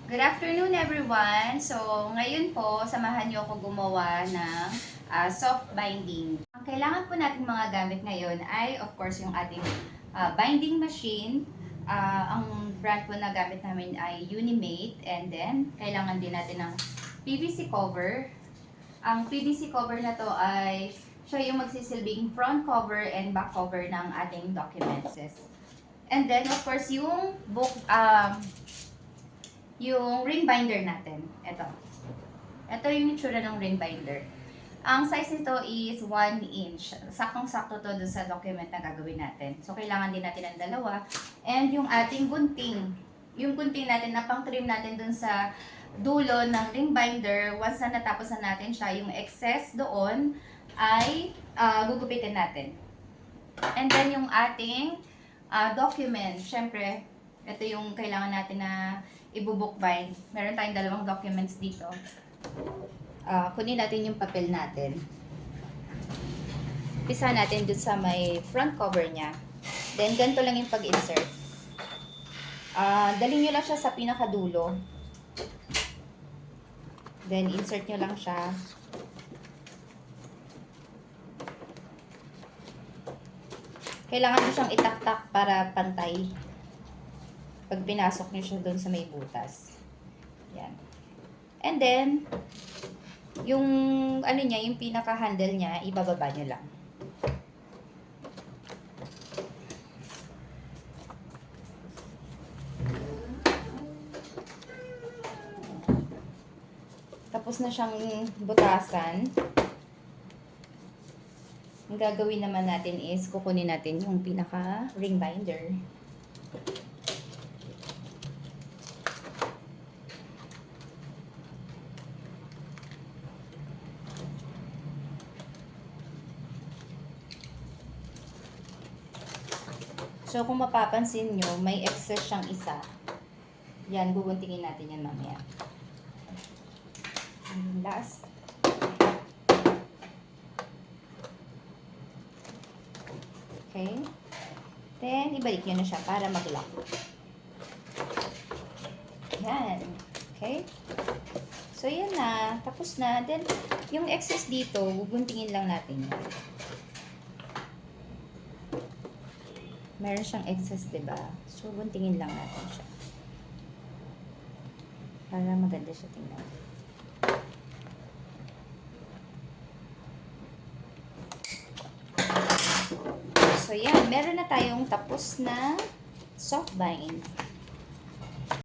Good afternoon everyone! So, ngayon po, samahan niyo ako gumawa ng soft binding. Ang kailangan po nating mga gamit ngayon ay of course yung ating binding machine. Ang brand po na gamit namin ay Unimate, and then kailangan din natin ng PVC cover. Ang PVC cover na to ay siya yung magsisilbing front cover and back cover ng ating documents. And then of course yung book yung ring binder natin. Ito yung itsura ng ring binder. Ang size nito is 1 inch. Saktong-sakto to dun sa document na gagawin natin. So, kailangan din natin ng dalawa. And yung ating gunting. Yung gunting natin na pang-trim natin dun sa dulo ng ring binder. Once na natapos na natin siya, yung excess doon ay gugupitin natin. And then yung ating document. Syempre, ito yung kailangan natin na i-bookbind. Meron tayong dalawang documents dito. Kunin natin yung papel natin. Pisa natin dun sa may front cover niya. Then, ganito lang yung pag-insert. Dalhin nyo lang siya sa pinakadulo. Then, insert nyo lang siya. Kailangan nyo siyang itaktak para pantay. Pag pinasok nyo siya doon sa may butas. Yan. And then, yung ano niya, yung pinaka-handle niya, ibababa nyo lang. Tapos na siyang butasan. Ang gagawin naman natin is, kukunin natin yung pinaka-ring binder. So, kung mapapansin nyo, may excess siyang isa. Yan, guguntingin natin yan mamaya. And last. Okay. Then, ibalik nyo na siya para mag-lock. Yan. Okay. So, yan na. Tapos na. Then, yung excess dito, guguntingin lang natin yan. Meron siyang excess, diba? So, guntingin lang natin siya. Para maganda siya tingnan. So, yan. Meron na tayong tapos na soft bind.